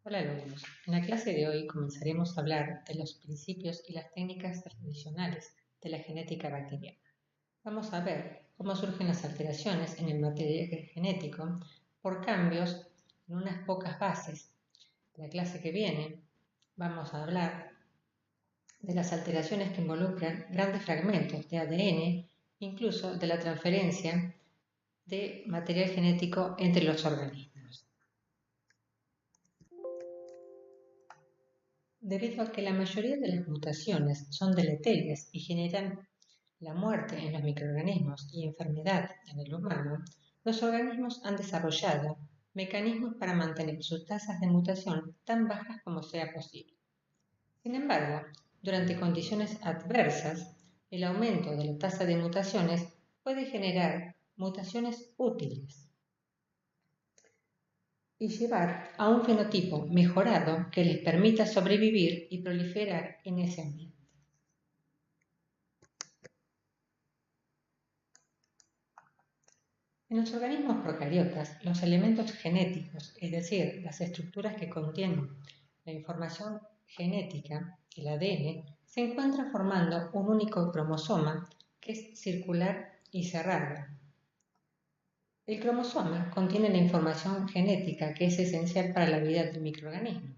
Hola alumnos, en la clase de hoy comenzaremos a hablar de los principios y las técnicas tradicionales de la genética bacteriana. Vamos a ver cómo surgen las alteraciones en el material genético por cambios en unas pocas bases. En la clase que viene vamos a hablar de las alteraciones que involucran grandes fragmentos de ADN, incluso de la transferencia de material genético entre los organismos. Debido a que la mayoría de las mutaciones son deleterias y generan la muerte en los microorganismos y enfermedad en el humano, los organismos han desarrollado mecanismos para mantener sus tasas de mutación tan bajas como sea posible. Sin embargo, durante condiciones adversas, el aumento de la tasa de mutaciones puede generar mutaciones útiles y llevar a un fenotipo mejorado que les permita sobrevivir y proliferar en ese ambiente. En los organismos procariotas, los elementos genéticos, es decir, las estructuras que contienen la información genética, el ADN, se encuentran formando un único cromosoma que es circular y cerrado. El cromosoma contiene la información genética que es esencial para la vida del microorganismo.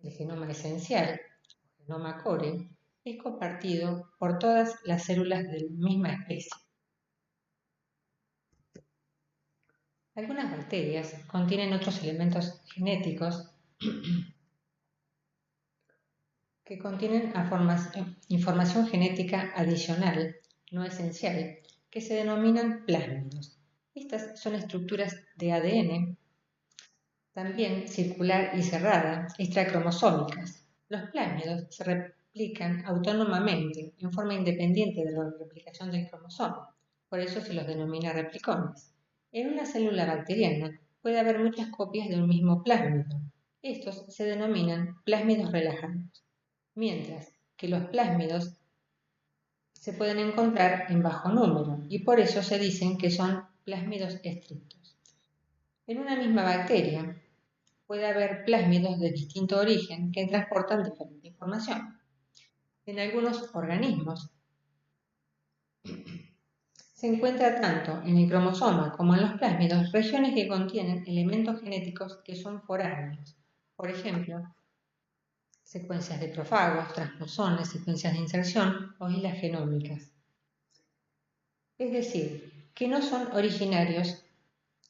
El genoma esencial, o genoma core, es compartido por todas las células de la misma especie. Algunas bacterias contienen otros elementos genéticos que contienen información genética adicional, no esencial, que se denominan plásmidos. Estas son estructuras de ADN, también circular y cerrada, extracromosómicas. Los plásmidos se replican autónomamente, en forma independiente de la replicación del cromosoma, por eso se los denomina replicones. En una célula bacteriana puede haber muchas copias de un mismo plásmido. Estos se denominan plásmidos relajados, mientras que los plásmidos se pueden encontrar en bajo número y por eso se dicen que son plásmidos estrictos. En una misma bacteria puede haber plásmidos de distinto origen que transportan diferente información. En algunos organismos se encuentra tanto en el cromosoma como en los plásmidos regiones que contienen elementos genéticos que son foráneos. Por ejemplo, secuencias de profagos, transposones, secuencias de inserción o islas genómicas. Es decir, que no son originarios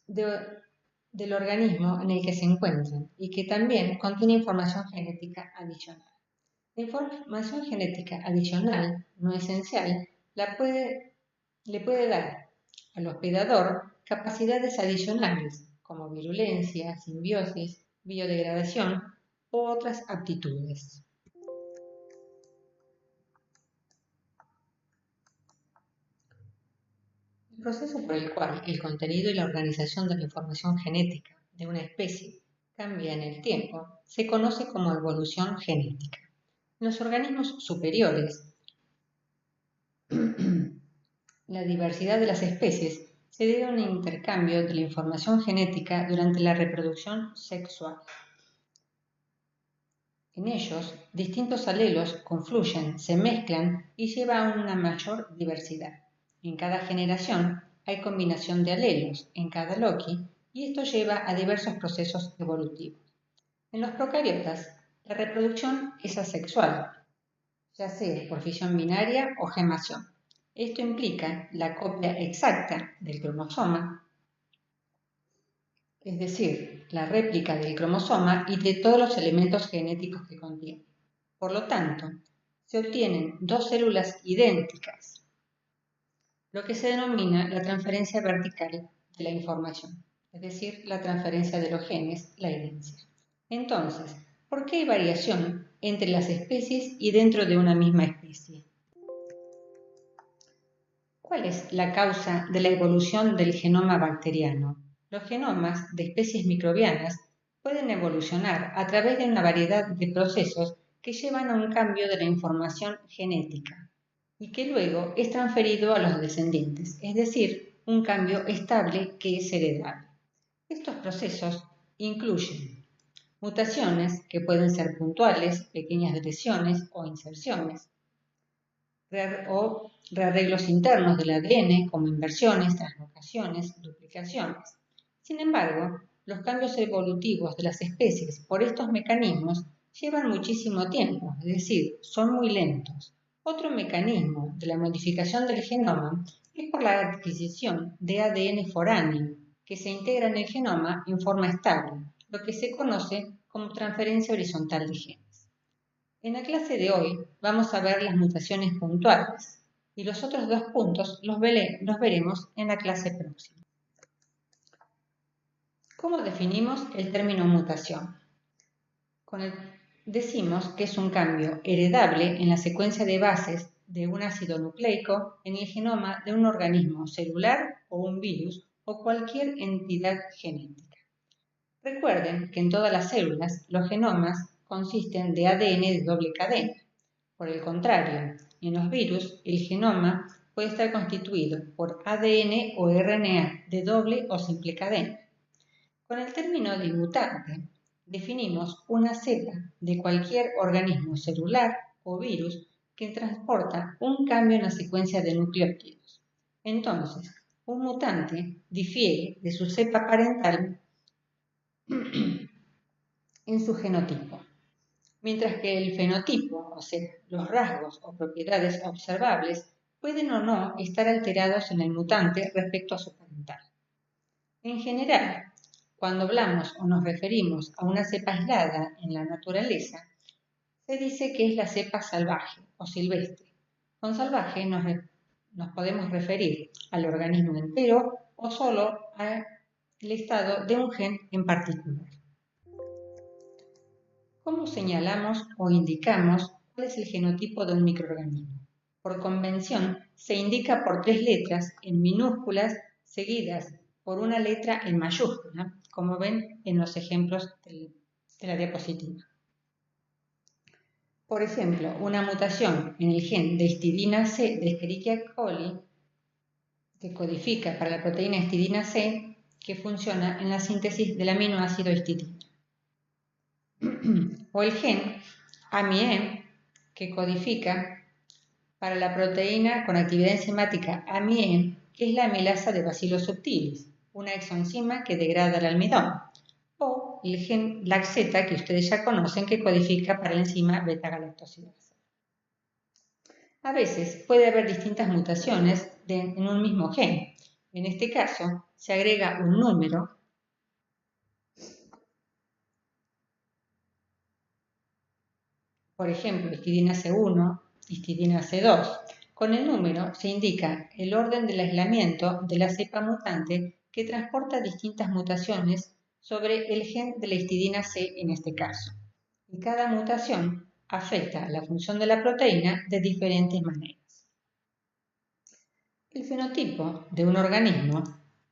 del organismo en el que se encuentran y que también contiene información genética adicional. La información genética adicional, no esencial, le puede dar al hospedador capacidades adicionales como virulencia, simbiosis, biodegradación u otras aptitudes. El proceso por el cual el contenido y la organización de la información genética de una especie cambia en el tiempo se conoce como evolución genética. En los organismos superiores, la diversidad de las especies se debe a un intercambio de la información genética durante la reproducción sexual. En ellos, distintos alelos confluyen, se mezclan y lleva a una mayor diversidad. En cada generación hay combinación de alelos en cada loci y esto lleva a diversos procesos evolutivos. En los procariotas, la reproducción es asexual, ya sea por fisión binaria o gemación. Esto implica la copia exacta del cromosoma, es decir, la réplica del cromosoma y de todos los elementos genéticos que contiene. Por lo tanto, se obtienen dos células idénticas, lo que se denomina la transferencia vertical de la información, es decir, la transferencia de los genes, la herencia. Entonces, ¿por qué hay variación entre las especies y dentro de una misma especie? ¿Cuál es la causa de la evolución del genoma bacteriano? Los genomas de especies microbianas pueden evolucionar a través de una variedad de procesos que llevan a un cambio de la información genética y que luego es transferido a los descendientes, es decir, un cambio estable que es heredable. Estos procesos incluyen Mutaciones que pueden ser puntuales, pequeñas deleciones o inserciones, o rearreglos internos del ADN como inversiones, translocaciones, duplicaciones. Sin embargo, los cambios evolutivos de las especies por estos mecanismos llevan muchísimo tiempo, es decir, son muy lentos. Otro mecanismo de la modificación del genoma es por la adquisición de ADN foráneo, que se integra en el genoma en forma estable, lo que se conoce como transferencia horizontal de genes. En la clase de hoy vamos a ver las mutaciones puntuales y los otros dos puntos los veremos en la clase próxima. ¿Cómo definimos el término mutación? Decimos que es un cambio heredable en la secuencia de bases de un ácido nucleico en el genoma de un organismo celular o un virus o cualquier entidad genética. Recuerden que en todas las células los genomas consisten de ADN de doble cadena. Por el contrario, en los virus el genoma puede estar constituido por ADN o RNA de doble o simple cadena. Con el término de mutante definimos una cepa de cualquier organismo celular o virus que transporta un cambio en la secuencia de nucleótidos. Entonces, un mutante difiere de su cepa parental en su genotipo, mientras que el fenotipo, o sea, los rasgos o propiedades observables, pueden o no estar alterados en el mutante respecto a su parental. En general, cuando hablamos o nos referimos a una cepa aislada en la naturaleza, se dice que es la cepa salvaje o silvestre. Con salvaje nos podemos referir al organismo entero o solo al estado de un gen en particular. ¿Cómo señalamos o indicamos cuál es el genotipo de un microorganismo? Por convención, se indica por 3 letras en minúsculas seguidas por una letra en mayúscula, como ven en los ejemplos de la diapositiva. Por ejemplo, una mutación en el gen de histidina C de Escherichia coli, que codifica para la proteína histidina C, que funciona en la síntesis del aminoácido histidina. O el gen AMIE, que codifica para la proteína con actividad enzimática AMIE, que es la amilasa de Bacillus subtilis, una exoenzima que degrada el almidón. O el gen LACZ, que ustedes ya conocen, que codifica para la enzima beta-galactosidasa. A veces puede haber distintas mutaciones en un mismo gen. En este caso, se agrega un número por ejemplo, histidina C1, histidina C2. Con el número se indica el orden del aislamiento de la cepa mutante que transporta distintas mutaciones sobre el gen de la histidina C en este caso. Y cada mutación afecta la función de la proteína de diferentes maneras. El fenotipo de un organismo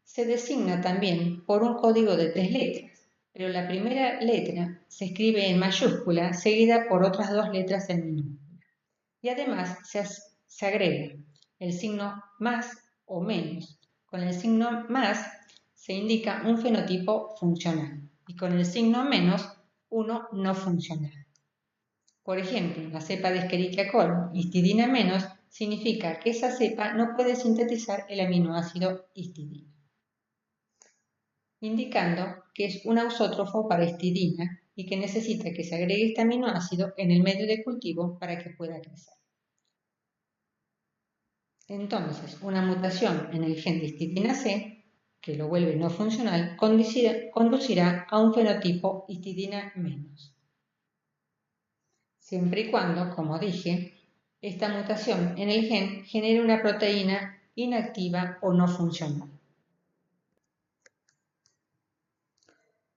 se designa también por un código de 3 letras, pero la primera letra se escribe en mayúscula seguida por otras 2 letras en minúscula. Y además se agrega el signo más o menos. Con el signo más se indica un fenotipo funcional y con el signo menos uno no funcional. Por ejemplo, la cepa de Escherichia coli, histidina menos, significa que esa cepa no puede sintetizar el aminoácido histidina, indicando que es un ausótrofo para histidina y que necesita que se agregue este aminoácido en el medio de cultivo para que pueda crecer. Entonces, una mutación en el gen de histidina C, que lo vuelve no funcional, conducirá a un fenotipo histidina menos. Siempre y cuando, como dije, esta mutación en el gen genere una proteína inactiva o no funcional.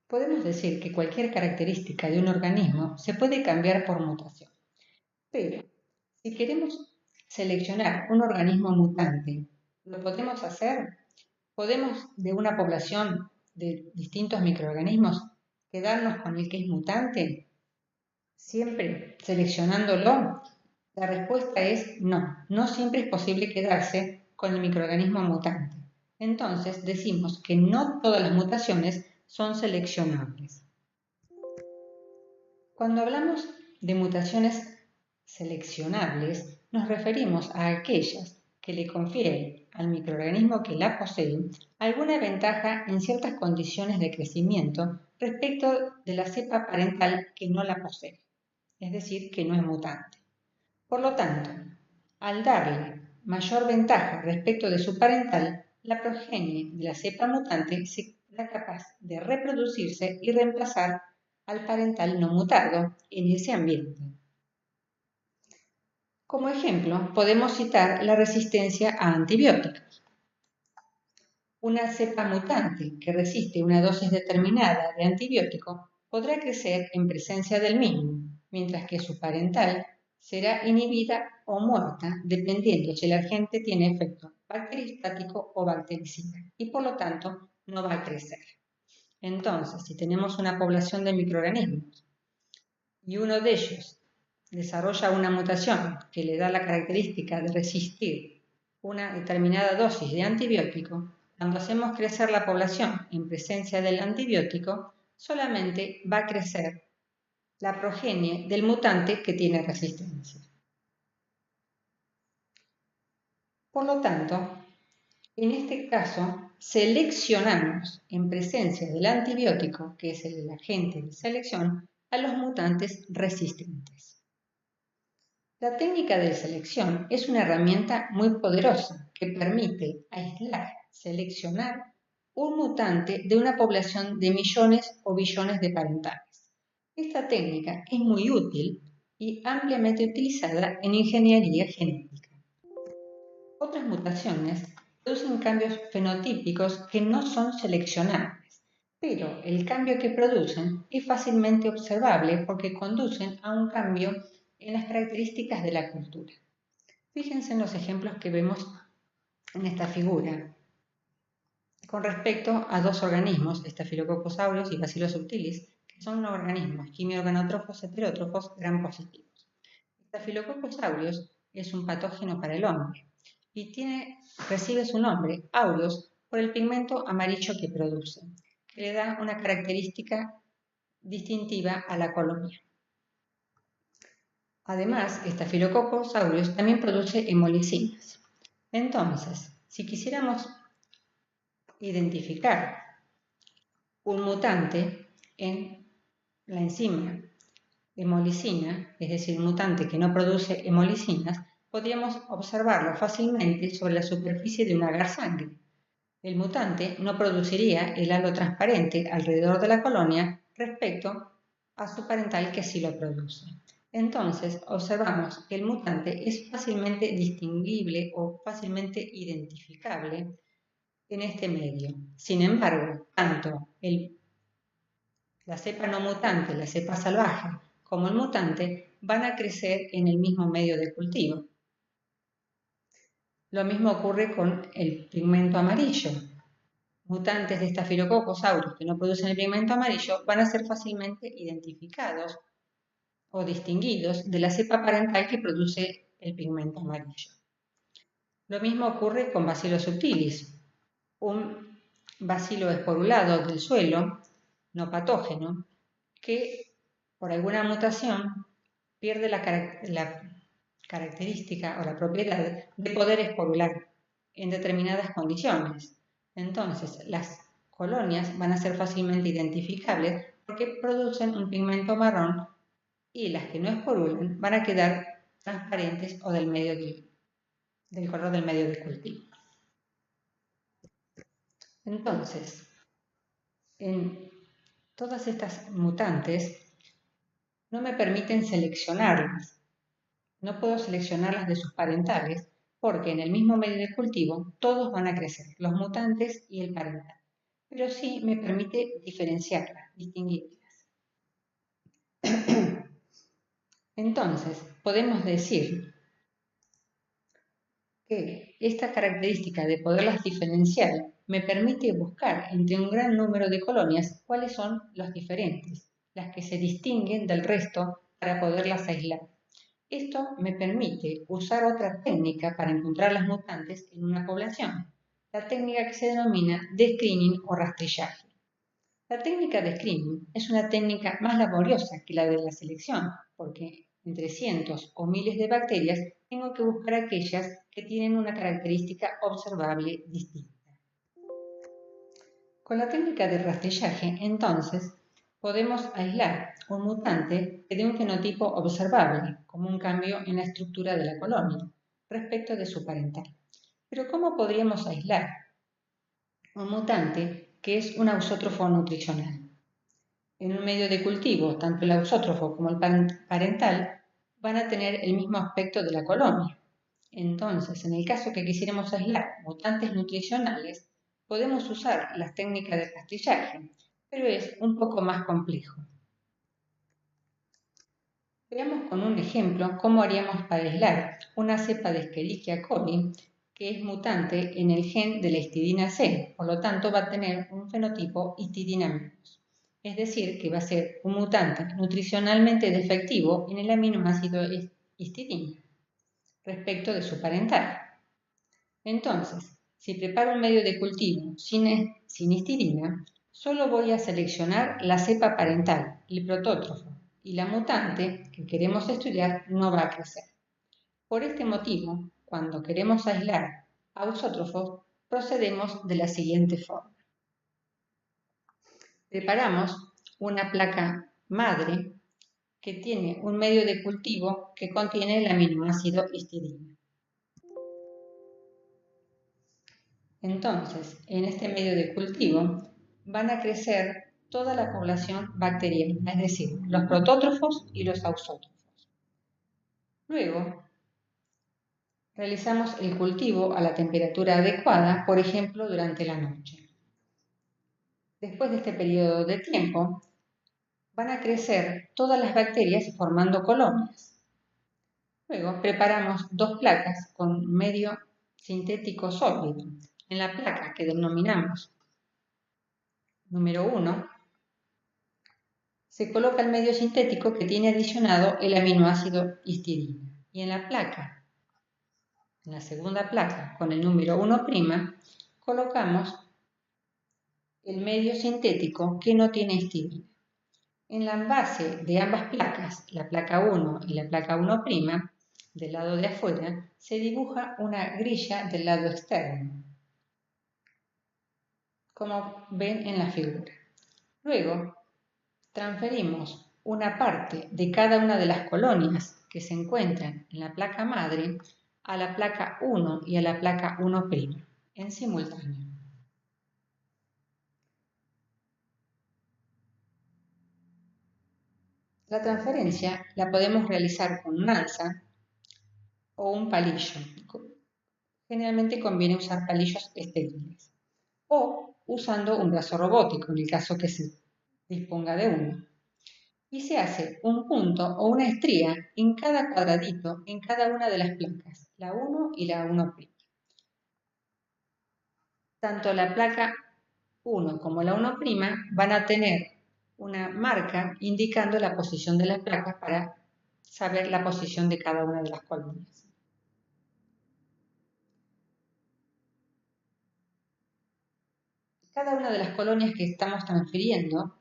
Podemos decir que cualquier característica de un organismo se puede cambiar por mutación, pero si queremos seleccionar un organismo mutante, ¿lo podemos hacer? ¿Podemos de una población de distintos microorganismos quedarnos con el que es mutante? ¿Siempre seleccionándolo? La respuesta es no, no siempre es posible quedarse con el microorganismo mutante. Entonces decimos que no todas las mutaciones son seleccionables. Cuando hablamos de mutaciones seleccionables, nos referimos a aquellas que le confieren al microorganismo que la posee alguna ventaja en ciertas condiciones de crecimiento respecto de la cepa parental que no la posee, es decir, que no es mutante. Por lo tanto, al darle mayor ventaja respecto de su parental, la progenie de la cepa mutante será capaz de reproducirse y reemplazar al parental no mutado en ese ambiente. Como ejemplo, podemos citar la resistencia a antibióticos. Una cepa mutante que resiste una dosis determinada de antibiótico podrá crecer en presencia del mismo, mientras que su parental será inhibida o muerta dependiendo si el agente tiene efecto bacteriostático o bactericida y por lo tanto no va a crecer. Entonces, si tenemos una población de microorganismos y uno de ellos desarrolla una mutación que le da la característica de resistir una determinada dosis de antibiótico, cuando hacemos crecer la población en presencia del antibiótico, solamente va a crecer la progenie del mutante que tiene resistencia. Por lo tanto, en este caso, seleccionamos en presencia del antibiótico, que es el agente de selección, a los mutantes resistentes. La técnica de selección es una herramienta muy poderosa que permite aislar, seleccionar un mutante de una población de millones o billones de parentales. Esta técnica es muy útil y ampliamente utilizada en ingeniería genética. Otras mutaciones producen cambios fenotípicos que no son seleccionables, pero el cambio que producen es fácilmente observable porque conducen a un cambio en las características de la cultura. Fíjense en los ejemplos que vemos en esta figura con respecto a dos organismos, Staphylococcus aureus y Bacillus subtilis, que son organismos quimiorganotrófos heterótrofos gram positivos. Staphylococcus aureus es un patógeno para el hombre y recibe su nombre, aureus, por el pigmento amarillo que produce, que le da una característica distintiva a la colonia. Además, Staphylococcus aureus también produce hemolicinas. Entonces, si quisiéramos identificar un mutante en la enzima hemolicina, es decir, un mutante que no produce hemolicinas, podríamos observarlo fácilmente sobre la superficie de un agar sangre. El mutante no produciría el halo transparente alrededor de la colonia respecto a su parental que sí lo produce. Entonces, observamos que el mutante es fácilmente distinguible o fácilmente identificable en este medio. Sin embargo, tanto la cepa no mutante, la cepa salvaje, como el mutante van a crecer en el mismo medio de cultivo. Lo mismo ocurre con el pigmento amarillo. Mutantes de Staphylococcus aureus que no producen el pigmento amarillo van a ser fácilmente identificados o distinguidos de la cepa parental que produce el pigmento amarillo. Lo mismo ocurre con Bacillus subtilis, un bacilo esporulado del suelo, no patógeno, que por alguna mutación pierde la característica o la propiedad de poder esporular en determinadas condiciones. Entonces, las colonias van a ser fácilmente identificables porque producen un pigmento marrón y las que no esporulan van a quedar transparentes o del color del medio de cultivo. Entonces, en todas estas mutantes no me permiten seleccionarlas. No puedo seleccionarlas de sus parentales porque en el mismo medio de cultivo todos van a crecer, los mutantes y el parental. Pero sí me permite diferenciarlas, distinguirlas. Entonces, podemos decir que esta característica de poderlas diferenciar me permite buscar entre un gran número de colonias cuáles son las diferentes, las que se distinguen del resto para poderlas aislar. Esto me permite usar otra técnica para encontrar las mutantes en una población, la técnica que se denomina de screening o rastrillaje. La técnica de screening es una técnica más laboriosa que la de la selección, porque entre cientos o miles de bacterias tengo que buscar aquellas que tienen una característica observable distinta. Con la técnica de rastrillaje, entonces, podemos aislar un mutante que dé un fenotipo observable, como un cambio en la estructura de la colonia, respecto de su parental. Pero ¿cómo podríamos aislar un mutante que es un ausótrofo nutricional? En un medio de cultivo, tanto el ausótrofo como el parental van a tener el mismo aspecto de la colonia. Entonces, en el caso que quisiéramos aislar mutantes nutricionales, podemos usar las técnicas de rastrillaje, pero es un poco más complejo. Veamos con un ejemplo cómo haríamos para aislar una cepa de Escherichia coli que es mutante en el gen de la histidina C, por lo tanto va a tener un fenotipo histidina menos. Es decir, que va a ser un mutante nutricionalmente defectivo en el aminoácido histidina respecto de su parental. Entonces, si preparo un medio de cultivo sin histidina, solo voy a seleccionar la cepa parental, el protótrofo, y la mutante que queremos estudiar no va a crecer. Por este motivo, cuando queremos aislar ausótrofos, procedemos de la siguiente forma. Preparamos una placa madre que tiene un medio de cultivo que contiene el aminoácido histidina. Entonces, en este medio de cultivo van a crecer toda la población bacteriana, es decir, los protótrofos y los ausótrofos. Luego, realizamos el cultivo a la temperatura adecuada, por ejemplo, durante la noche. Después de este periodo de tiempo, van a crecer todas las bacterias formando colonias. Luego, preparamos dos placas con medio sintético sólido. En la placa que denominamos número 1, se coloca el medio sintético que tiene adicionado el aminoácido histidina. Y en la segunda placa, con el número 1', colocamos el medio sintético que no tiene histidina. En la base de ambas placas, la placa 1 y la placa 1', del lado de afuera, se dibuja una grilla del lado externo, como ven en la figura. Luego, transferimos una parte de cada una de las colonias que se encuentran en la placa madre a la placa 1 y a la placa 1' en simultáneo. La transferencia la podemos realizar con un alza o un palillo. Generalmente conviene usar palillos estériles o usando un brazo robótico en el caso que se disponga de uno. Y se hace un punto o una estría en cada cuadradito en cada una de las placas, la 1 y la 1'. Tanto la placa 1 como la 1' van a tener una marca indicando la posición de las placas para saber la posición de cada una de las colonias. Cada una de las colonias que estamos transfiriendo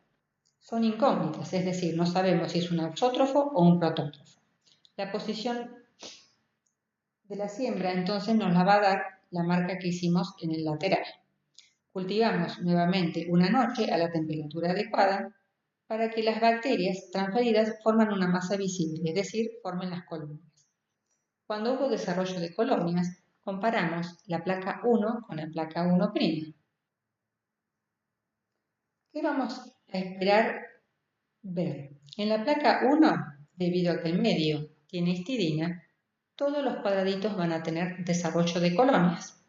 son incógnitas, es decir, no sabemos si es un ausótrofo o un protótrofo. La posición de la siembra entonces nos la va a dar la marca que hicimos en el lateral. Cultivamos nuevamente una noche a la temperatura adecuada para que las bacterias transferidas forman una masa visible, es decir, formen las colonias. Cuando hubo desarrollo de colonias, comparamos la placa 1 con la placa 1'. ¿Qué vamos a esperar ver? En la placa 1, debido a que el medio tiene histidina, todos los cuadraditos van a tener desarrollo de colonias.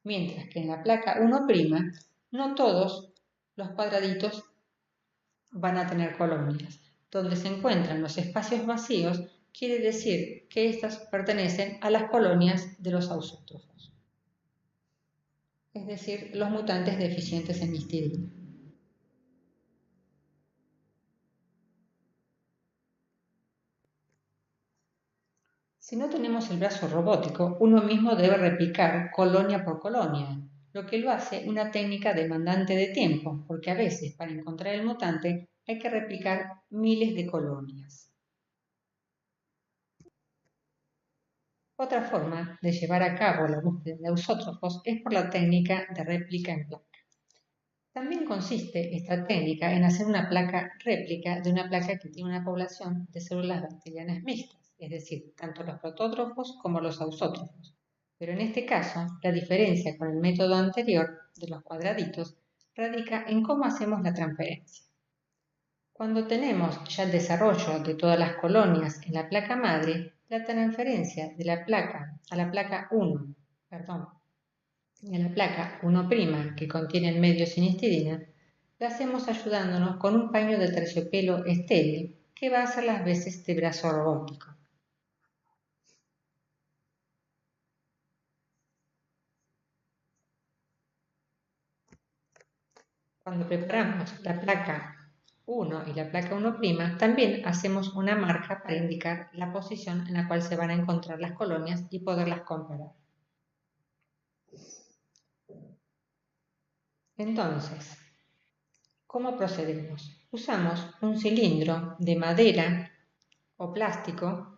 Mientras que en la placa 1', no todos los cuadraditos van a tener colonias. Donde se encuentran los espacios vacíos, quiere decir que estas pertenecen a las colonias de los ausótrofos, es decir, los mutantes deficientes en histidina. Si no tenemos el brazo robótico, uno mismo debe replicar colonia por colonia, lo que lo hace una técnica demandante de tiempo, porque a veces para encontrar el mutante hay que replicar miles de colonias. Otra forma de llevar a cabo la búsqueda de ausótrofos es por la técnica de réplica en placa. También consiste esta técnica en hacer una placa réplica de una placa que tiene una población de células bacterianas mixtas, es decir, tanto los protótrofos como los ausótrofos. Pero en este caso, la diferencia con el método anterior de los cuadraditos radica en cómo hacemos la transferencia. Cuando tenemos ya el desarrollo de todas las colonias en la placa madre, la transferencia de la placa a la placa 1, y a la placa 1' que contiene el medio sin histidina, la hacemos ayudándonos con un paño de terciopelo estéril que va a hacer las veces de brazo robótico. Cuando preparamos la placa 1 y la placa 1', también hacemos una marca para indicar la posición en la cual se van a encontrar las colonias y poderlas comparar. Entonces, ¿cómo procedemos? Usamos un cilindro de madera o plástico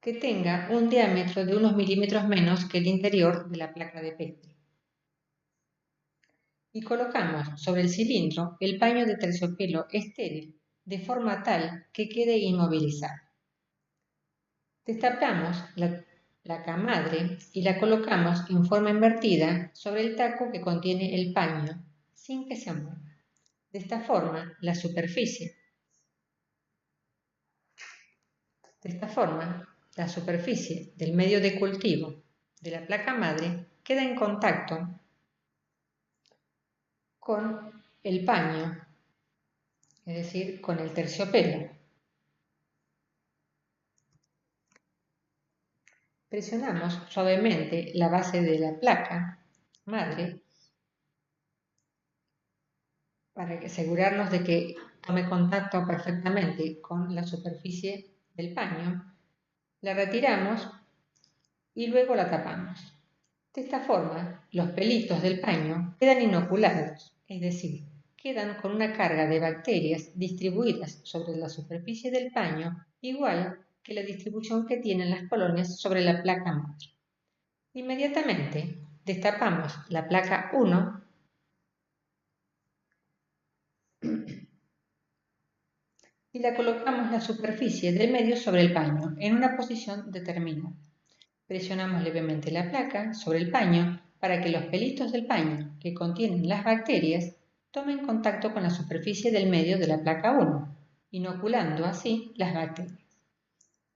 que tenga un diámetro de unos milímetros menos que el interior de la placa de Petri. Y colocamos sobre el cilindro el paño de terciopelo estéril de forma tal que quede inmovilizado. Destapamos la placa madre y la colocamos en forma invertida sobre el taco que contiene el paño sin que se mueva. De esta forma, la superficie del medio de cultivo de la placa madre queda en contacto con el paño, es decir, con el terciopelo. Presionamos suavemente la base de la placa madre para asegurarnos de que tome contacto perfectamente con la superficie del paño. La retiramos y luego la tapamos. De esta forma, los pelitos del paño quedan inoculados, es decir, quedan con una carga de bacterias distribuidas sobre la superficie del paño igual que la distribución que tienen las colonias sobre la placa madre. Inmediatamente destapamos la placa 1 y la colocamos la superficie del medio sobre el paño en una posición determinada. Presionamos levemente la placa sobre el paño para que los pelitos del paño que contienen las bacterias tomen contacto con la superficie del medio de la placa 1, inoculando así las bacterias.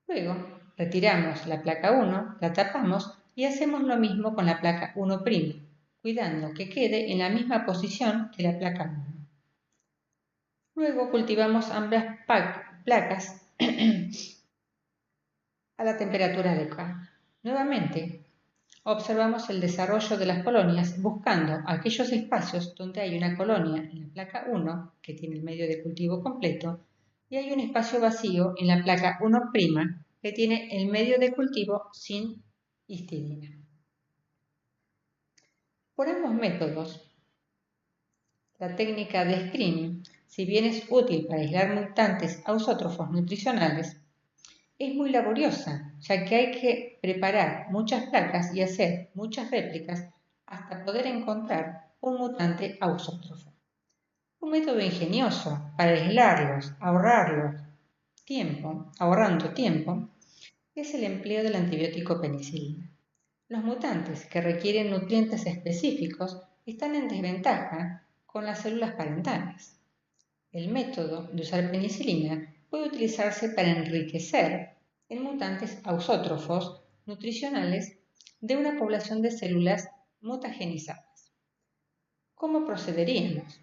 Luego, retiramos la placa 1, la tapamos y hacemos lo mismo con la placa 1', cuidando que quede en la misma posición que la placa 1. Luego cultivamos ambas placas a la temperatura adecuada. Nuevamente, observamos el desarrollo de las colonias buscando aquellos espacios donde hay una colonia en la placa 1, que tiene el medio de cultivo completo, y hay un espacio vacío en la placa 1', que tiene el medio de cultivo sin histidina. Por ambos métodos, la técnica de screening, si bien es útil para aislar mutantes ausótrofos nutricionales, es muy laboriosa, ya que hay que preparar muchas placas y hacer muchas réplicas hasta poder encontrar un mutante ausótrofo. Un método ingenioso para aislarlos, ahorrando tiempo, es el empleo del antibiótico penicilina. Los mutantes que requieren nutrientes específicos están en desventaja con las células parentales. El método de usar penicilina puede utilizarse para enriquecer en mutantes ausótrofos nutricionales de una población de células mutagenizadas. ¿Cómo procederíamos?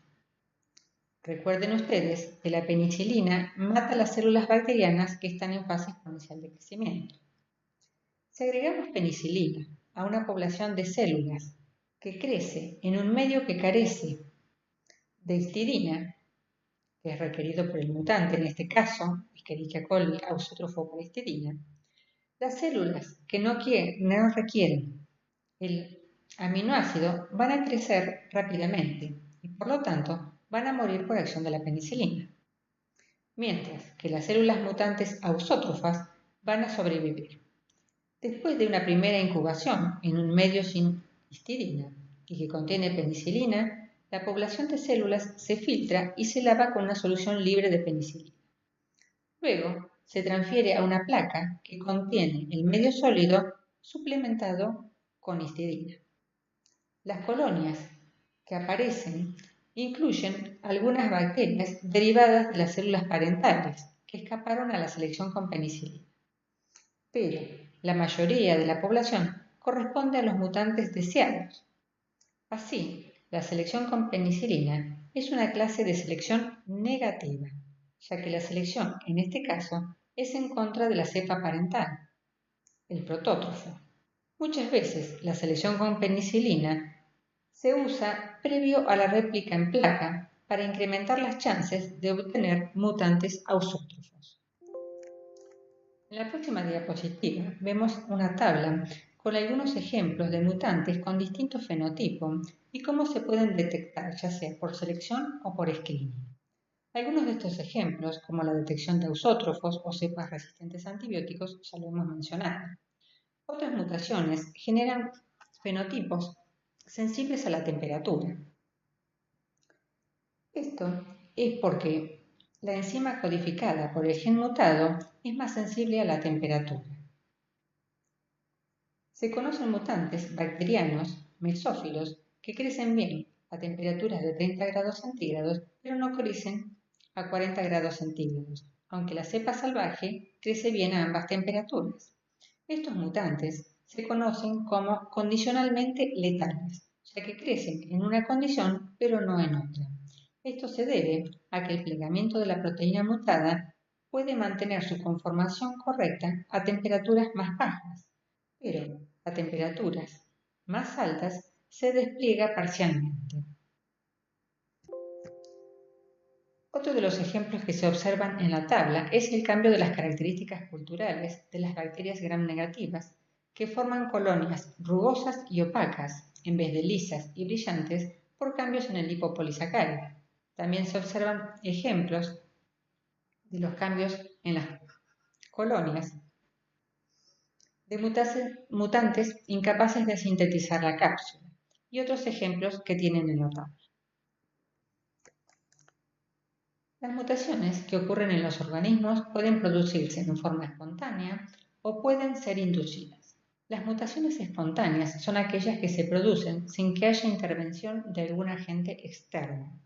Recuerden ustedes que la penicilina mata las células bacterianas que están en fase exponencial de crecimiento. Si agregamos penicilina a una población de células que crece en un medio que carece de histidina, que es requerido por el mutante, en este caso, Escherichia coli ausótrofo por histidina, las células que no requieren el aminoácido van a crecer rápidamente y por lo tanto van a morir por acción de la penicilina, mientras que las células mutantes ausótrofas van a sobrevivir. Después de una primera incubación en un medio sin histidina y que contiene penicilina, la población de células se filtra y se lava con una solución libre de penicilina. Luego se transfiere a una placa que contiene el medio sólido suplementado con histidina. Las colonias que aparecen incluyen algunas bacterias derivadas de las células parentales que escaparon a la selección con penicilina. Pero la mayoría de la población corresponde a los mutantes deseados. Así, la selección con penicilina es una clase de selección negativa, ya que la selección, en este caso, es en contra de la cepa parental, el protótrofo. Muchas veces la selección con penicilina se usa previo a la réplica en placa para incrementar las chances de obtener mutantes ausótrofos. En la próxima diapositiva vemos una tabla con algunos ejemplos de mutantes con distintos fenotipos y cómo se pueden detectar, ya sea por selección o por screening. Algunos de estos ejemplos, como la detección de ausótrofos o cepas resistentes a antibióticos, ya lo hemos mencionado. Otras mutaciones generan fenotipos sensibles a la temperatura. Esto es porque la enzima codificada por el gen mutado es más sensible a la temperatura. Se conocen mutantes bacterianos, mesófilos, que crecen bien a temperaturas de 30 grados centígrados, pero no crecen a 40 grados centígrados, aunque la cepa salvaje crece bien a ambas temperaturas. Estos mutantes se conocen como condicionalmente letales, ya que crecen en una condición pero no en otra. Esto se debe a que el plegamiento de la proteína mutada puede mantener su conformación correcta a temperaturas más bajas, pero a temperaturas más altas se despliega parcialmente. Otro de los ejemplos que se observan en la tabla es el cambio de las características culturales de las bacterias gram negativas, que forman colonias rugosas y opacas, en vez de lisas y brillantes, por cambios en el lipopolisacárido. También se observan ejemplos de los cambios en las colonias de mutantes incapaces de sintetizar la cápsula y otros ejemplos que tienen en la tabla. Las mutaciones que ocurren en los organismos pueden producirse en forma espontánea o pueden ser inducidas. Las mutaciones espontáneas son aquellas que se producen sin que haya intervención de algún agente externo.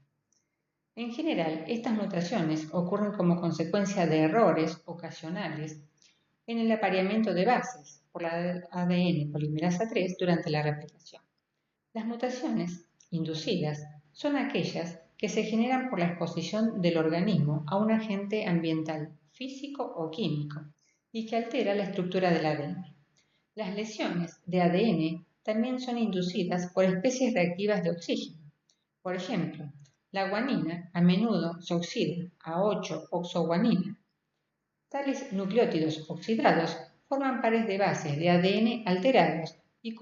En general, estas mutaciones ocurren como consecuencia de errores ocasionales en el apareamiento de bases por la ADN polimerasa 3 durante la replicación. Las mutaciones inducidas son aquellas que se generan por la exposición del organismo a un agente ambiental, físico o químico, y que altera la estructura del ADN. Las lesiones de ADN también son inducidas por especies reactivas de oxígeno. Por ejemplo, la guanina a menudo se oxida a 8-oxoguanina. Tales nucleótidos oxidados forman pares de bases de ADN alterados y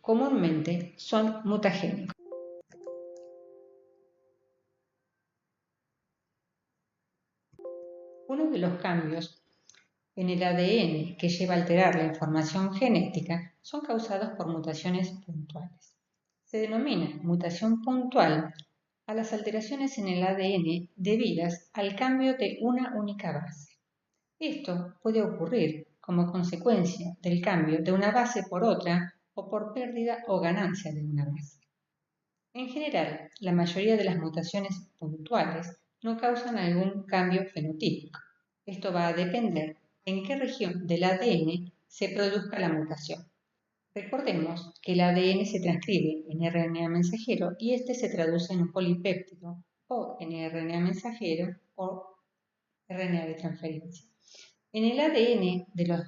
comúnmente son mutagénicos. Uno de los cambios en el ADN que lleva a alterar la información genética son causados por mutaciones puntuales. Se denomina mutación puntual a las alteraciones en el ADN debidas al cambio de una única base. Esto puede ocurrir como consecuencia del cambio de una base por otra o por pérdida o ganancia de una base. En general, la mayoría de las mutaciones puntuales no causan algún cambio fenotípico. Esto va a depender en qué región del ADN se produzca la mutación. Recordemos que el ADN se transcribe en RNA mensajero y este se traduce en un polipéptido o en RNA mensajero o RNA de transferencia. En el ADN de los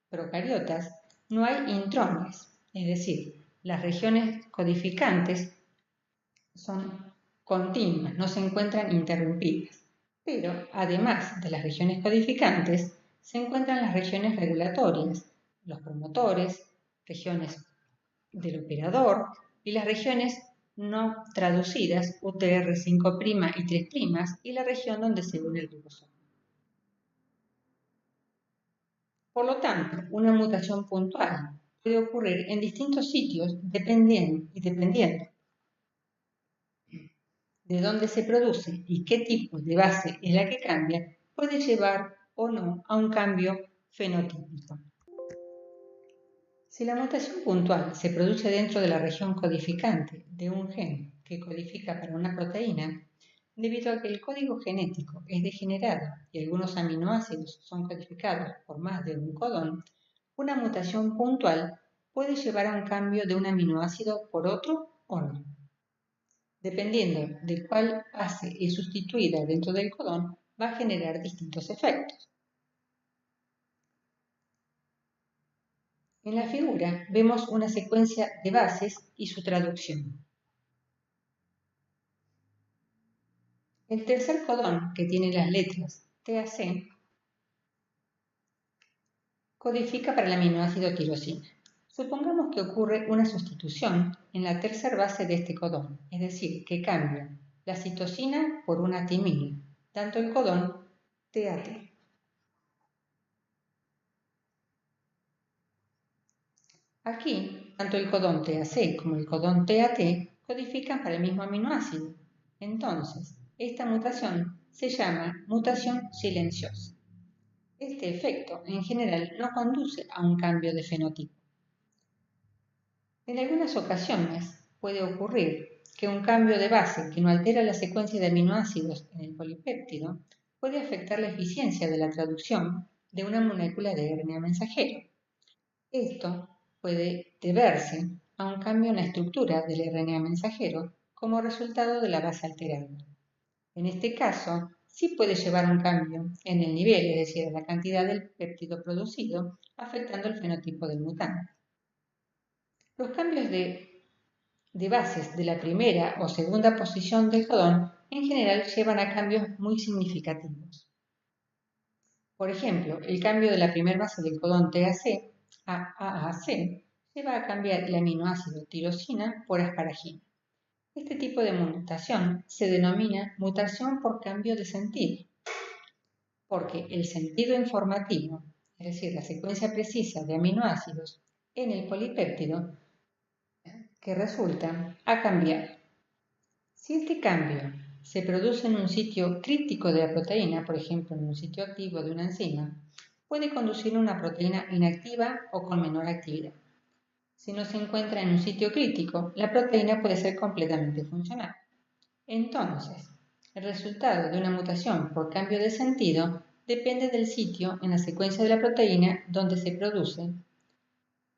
procariotas no hay intrones, es decir, las regiones codificantes son continuas, no se encuentran interrumpidas. Pero, además de las regiones codificantes, se encuentran las regiones regulatorias, los promotores, regiones del operador, y las regiones no traducidas, UTR5' y 3', y la región donde se une el ribosoma. Por lo tanto, una mutación puntual puede ocurrir en distintos sitios dependiendo de dónde se produce y qué tipo de base es la que cambia, puede llevar o no a un cambio fenotípico. Si la mutación puntual se produce dentro de la región codificante de un gen que codifica para una proteína, debido a que el código genético es degenerado y algunos aminoácidos son codificados por más de un codón, una mutación puntual puede llevar a un cambio de un aminoácido por otro o no. Dependiendo de cuál base es sustituida dentro del codón, va a generar distintos efectos. En la figura vemos una secuencia de bases y su traducción. El tercer codón, que tiene las letras TAC, codifica para el aminoácido tirosina. Supongamos que ocurre una sustitución en la tercera base de este codón, es decir, que cambia la citosina por una timina, dando el codón TAT. Aquí, tanto el codón TAC como el codón TAT codifican para el mismo aminoácido. Entonces, esta mutación se llama mutación silenciosa. Este efecto, en general, no conduce a un cambio de fenotipo. En algunas ocasiones puede ocurrir que un cambio de base que no altera la secuencia de aminoácidos en el polipéptido puede afectar la eficiencia de la traducción de una molécula de RNA mensajero. Esto puede deberse a un cambio en la estructura del RNA mensajero como resultado de la base alterada. En este caso, sí puede llevar a un cambio en el nivel, es decir, la cantidad del péptido producido, afectando el fenotipo del mutante. Los cambios de bases de la primera o segunda posición del codón en general llevan a cambios muy significativos. Por ejemplo, el cambio de la primera base del codón TAC a AAC lleva a cambiar el aminoácido tirosina por asparagina. Este tipo de mutación se denomina mutación por cambio de sentido, porque el sentido informativo, es decir, la secuencia precisa de aminoácidos en el polipéptido que resulta, ha cambiado. Si este cambio se produce en un sitio crítico de la proteína, por ejemplo, en un sitio activo de una enzima, puede conducir a una proteína inactiva o con menor actividad. Si no se encuentra en un sitio crítico, la proteína puede ser completamente funcional. Entonces, el resultado de una mutación por cambio de sentido depende del sitio en la secuencia de la proteína donde se produce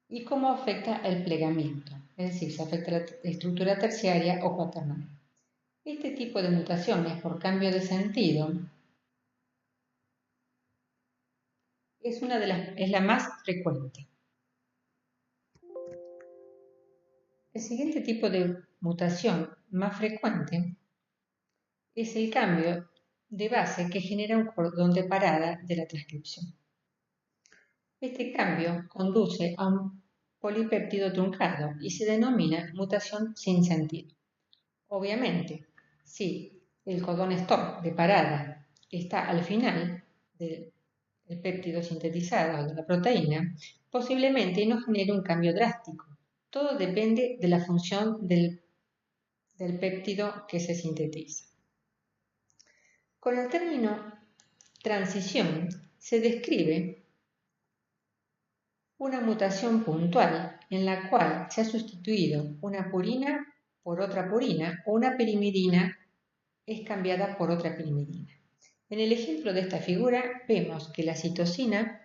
y cómo afecta el plegamiento, es decir, si afecta la estructura terciaria o cuaternaria. Este tipo de mutaciones por cambio de sentido es la más frecuente. El siguiente tipo de mutación más frecuente es el cambio de base que genera un cordón de parada de la transcripción. Este cambio conduce a un polipéptido truncado y se denomina mutación sin sentido. Obviamente, si el codón stop de parada está al final del péptido sintetizado o de la proteína, posiblemente no genere un cambio drástico. Todo depende de la función del péptido que se sintetiza. Con el término transición se describe una mutación puntual en la cual se ha sustituido una purina por otra purina o una pirimidina es cambiada por otra pirimidina. En el ejemplo de esta figura vemos que la citosina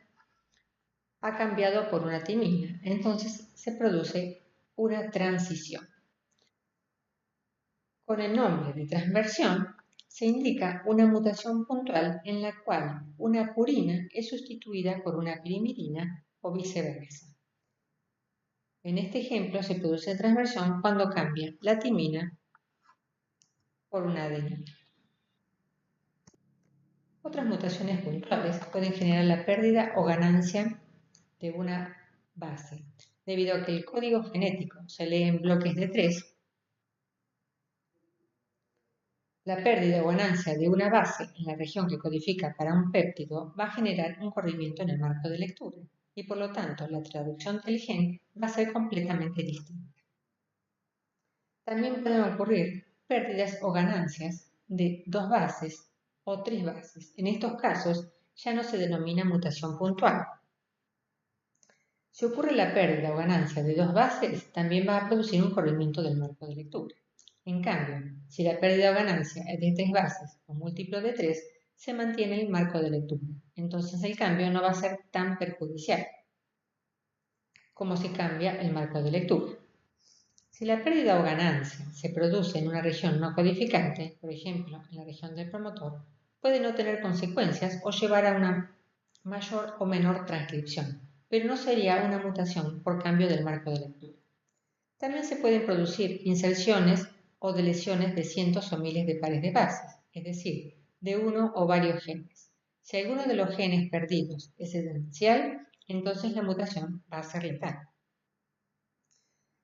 ha cambiado por una timina, entonces se produce una transición. Con el nombre de transversión se indica una mutación puntual en la cual una purina es sustituida por una pirimidina o viceversa. En este ejemplo se produce transversión cuando cambia la timina por una adenina. Otras mutaciones puntuales pueden generar la pérdida o ganancia de una base. Debido a que el código genético se lee en bloques de 3, la pérdida o ganancia de una base en la región que codifica para un péptido va a generar un corrimiento en el marco de lectura y por lo tanto la traducción del gen va a ser completamente distinta. También pueden ocurrir pérdidas o ganancias de 2 bases o 3 bases. En estos casos ya no se denomina mutación puntual. Si ocurre la pérdida o ganancia de 2 bases, también va a producir un corrimiento del marco de lectura. En cambio, si la pérdida o ganancia es de 3 bases o múltiplo de 3, se mantiene el marco de lectura. Entonces el cambio no va a ser tan perjudicial como si cambia el marco de lectura. Si la pérdida o ganancia se produce en una región no codificante, por ejemplo, en la región del promotor, puede no tener consecuencias o llevar a una mayor o menor transcripción, pero no sería una mutación por cambio del marco de lectura. También se pueden producir inserciones o deleciones de cientos o miles de pares de bases, es decir, de uno o varios genes. Si alguno de los genes perdidos es esencial, entonces la mutación va a ser letal.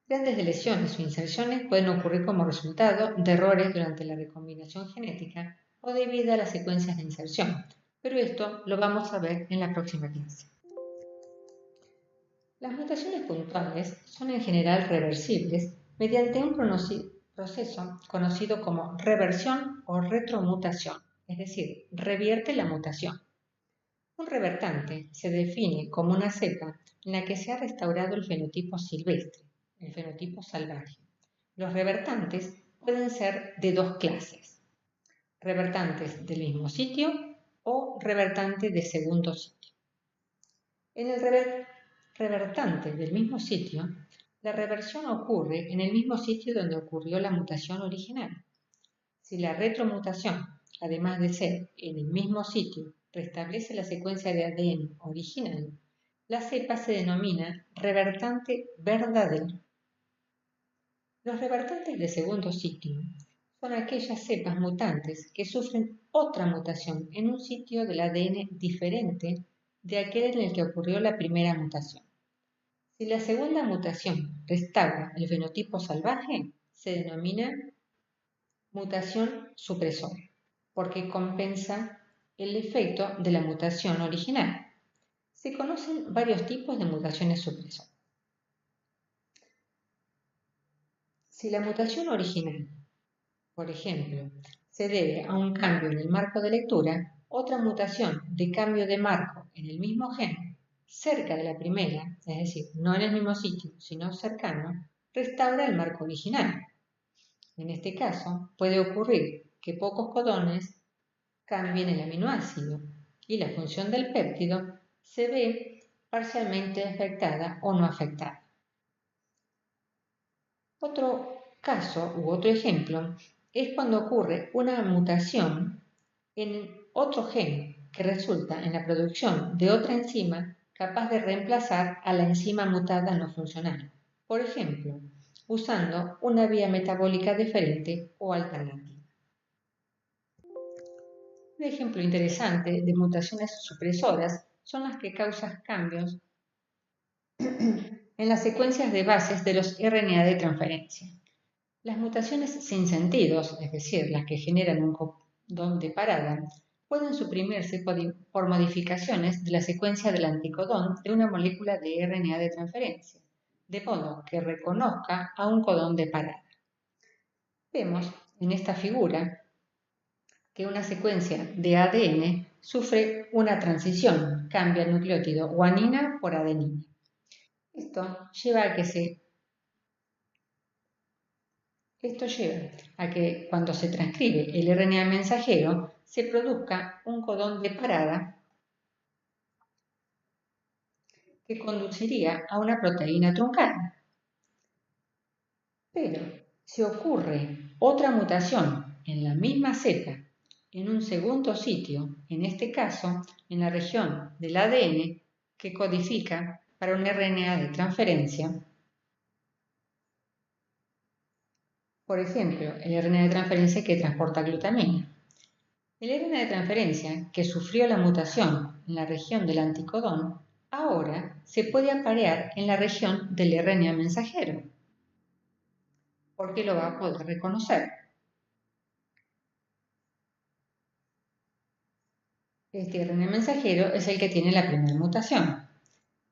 Grandes deleciones o inserciones pueden ocurrir como resultado de errores durante la recombinación genética o debido a las secuencias de inserción, pero esto lo vamos a ver en la próxima clase. Las mutaciones puntuales son en general reversibles mediante un proceso conocido como reversión o retromutación, es decir, revierte la mutación. Un revertante se define como una cepa en la que se ha restaurado el fenotipo silvestre, el fenotipo salvaje. Los revertantes pueden ser de 2 clases: revertantes del mismo sitio o revertantes de segundo sitio. En el revertante del mismo sitio, la reversión ocurre en el mismo sitio donde ocurrió la mutación original. Si la retromutación, además de ser en el mismo sitio, restablece la secuencia de ADN original, la cepa se denomina revertante verdadero. Los revertantes de segundo sitio son aquellas cepas mutantes que sufren otra mutación en un sitio del ADN diferente de aquel en el que ocurrió la primera mutación. Si la segunda mutación restaura el fenotipo salvaje, se denomina mutación supresora, porque compensa el efecto de la mutación original. Se conocen varios tipos de mutaciones supresoras. Si la mutación original, por ejemplo, se debe a un cambio en el marco de lectura, otra mutación de cambio de marco en el mismo gen, cerca de la primera, es decir, no en el mismo sitio, sino cercano, restaura el marco original. En este caso, puede ocurrir que pocos codones cambien el aminoácido y la función del péptido se ve parcialmente afectada o no afectada. Otro caso u otro ejemplo es cuando ocurre una mutación en otro gen que resulta en la producción de otra enzima capaz de reemplazar a la enzima mutada no funcional, por ejemplo, usando una vía metabólica diferente o alternativa. Un ejemplo interesante de mutaciones supresoras son las que causan cambios en las secuencias de bases de los RNA de transferencia. Las mutaciones sin sentidos, es decir, las que generan un codón de parada, pueden suprimirse por modificaciones de la secuencia del anticodón de una molécula de RNA de transferencia, de modo que reconozca a un codón de parada. Vemos en esta figura que una secuencia de ADN sufre una transición, cambia el nucleótido guanina por adenina. Esto lleva a que cuando se transcribe el RNA mensajero se produzca un codón de parada que conduciría a una proteína truncada. Pero si ocurre otra mutación en la misma cepa en un segundo sitio, en este caso en la región del ADN que codifica para un RNA de transferencia, por ejemplo, el RNA de transferencia que transporta glutamina. El RNA de transferencia que sufrió la mutación en la región del anticodón ahora se puede aparear en la región del RNA mensajero, porque lo va a poder reconocer. Este RNA mensajero es el que tiene la primera mutación.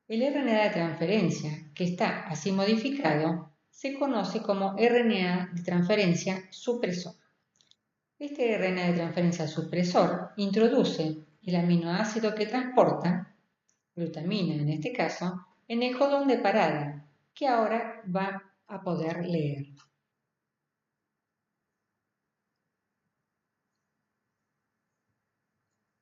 El RNA de transferencia, que está así modificado, se conoce como RNA de transferencia supresor. Este RNA de transferencia supresor introduce el aminoácido que transporta, glutamina en este caso, en el codón de parada, que ahora va a poder leer.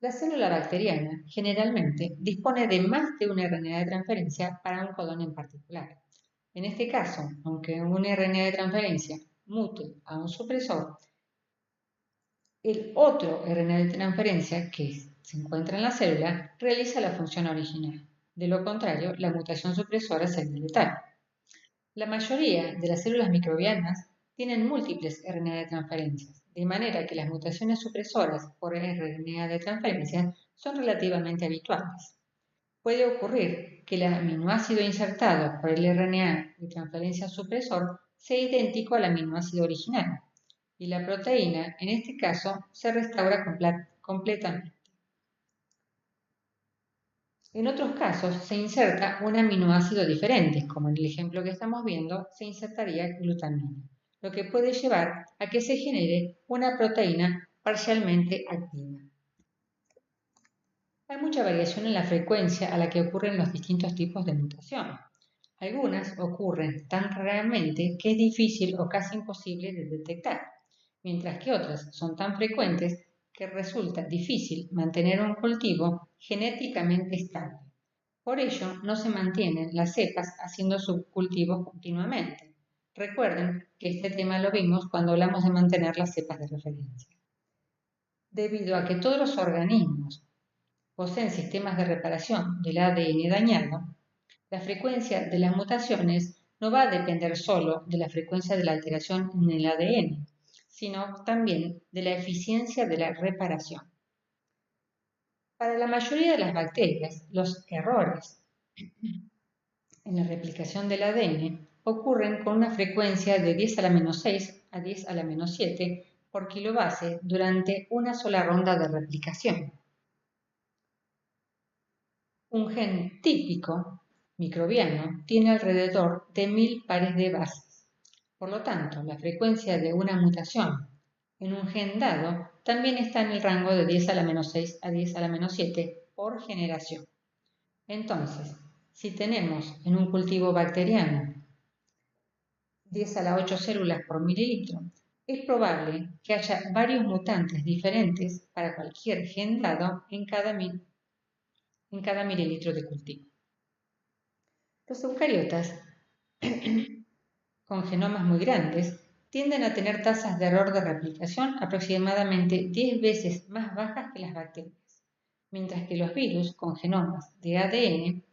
La célula bacteriana generalmente dispone de más de un RNA de transferencia para un codón en particular. En este caso, aunque un RNA de transferencia mute a un supresor, el otro RNA de transferencia que se encuentra en la célula realiza la función original. De lo contrario, la mutación supresora sería letal. La mayoría de las células microbianas tienen múltiples RNA de transferencias, de manera que las mutaciones supresoras por RNA de transferencia son relativamente habituales. Puede ocurrir que el aminoácido insertado por el RNA de transferencia supresor sea idéntico al aminoácido original, y la proteína, en este caso, se restaura completamente. En otros casos se inserta un aminoácido diferente, como en el ejemplo que estamos viendo, se insertaría glutamina, lo que puede llevar a que se genere una proteína parcialmente activa. Hay mucha variación en la frecuencia a la que ocurren los distintos tipos de mutación. Algunas ocurren tan raramente que es difícil o casi imposible de detectar, mientras que otras son tan frecuentes que resulta difícil mantener un cultivo genéticamente estable. Por ello, no se mantienen las cepas haciendo subcultivos continuamente. Recuerden que este tema lo vimos cuando hablamos de mantener las cepas de referencia. Debido a que todos los organismos poseen sistemas de reparación del ADN dañado, la frecuencia de las mutaciones no va a depender solo de la frecuencia de la alteración en el ADN, sino también de la eficiencia de la reparación. Para la mayoría de las bacterias, los errores en la replicación del ADN ocurren con una frecuencia de 10 a la menos 6 a 10 a la menos 7 por kilobase durante una sola ronda de replicación. Un gen típico microbiano tiene alrededor de 1000 pares de bases. Por lo tanto, la frecuencia de una mutación en un gen dado también está en el rango de 10 a la menos 6 a 10 a la menos 7 por generación. Entonces, si tenemos en un cultivo bacteriano 10 a la 8 células por mililitro, es probable que haya varios mutantes diferentes para cualquier gen dado en cada mililitro de cultivo. Los eucariotas con genomas muy grandes tienden a tener tasas de error de replicación aproximadamente 10 veces más bajas que las bacterias, mientras que los virus con genomas de ADN,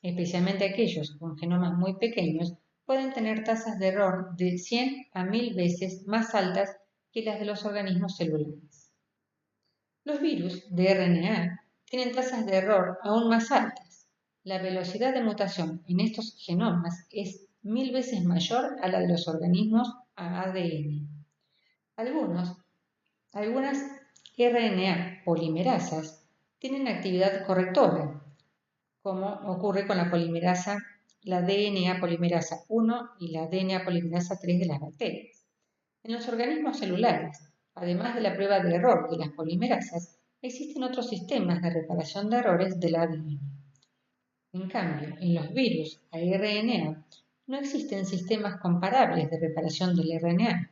especialmente aquellos con genomas muy pequeños, pueden tener tasas de error de 100 a 1000 veces más altas que las de los organismos celulares. Los virus de RNA tienen tasas de error aún más altas. La velocidad de mutación en estos genomas es 1000 veces mayor a la de los organismos a ADN. Algunas RNA polimerasas tienen actividad correctora, como ocurre con la DNA polimerasa 1 y la DNA polimerasa 3 de las bacterias. En los organismos celulares, además de la prueba de error de las polimerasas, existen otros sistemas de reparación de errores del ADN. En cambio, en los virus a RNA no existen sistemas comparables de reparación del RNA.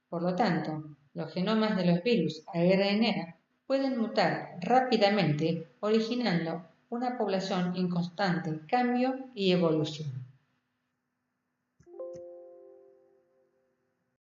Por lo tanto, los genomas de los virus a RNA pueden mutar rápidamente, originando una población en constante cambio y evolución.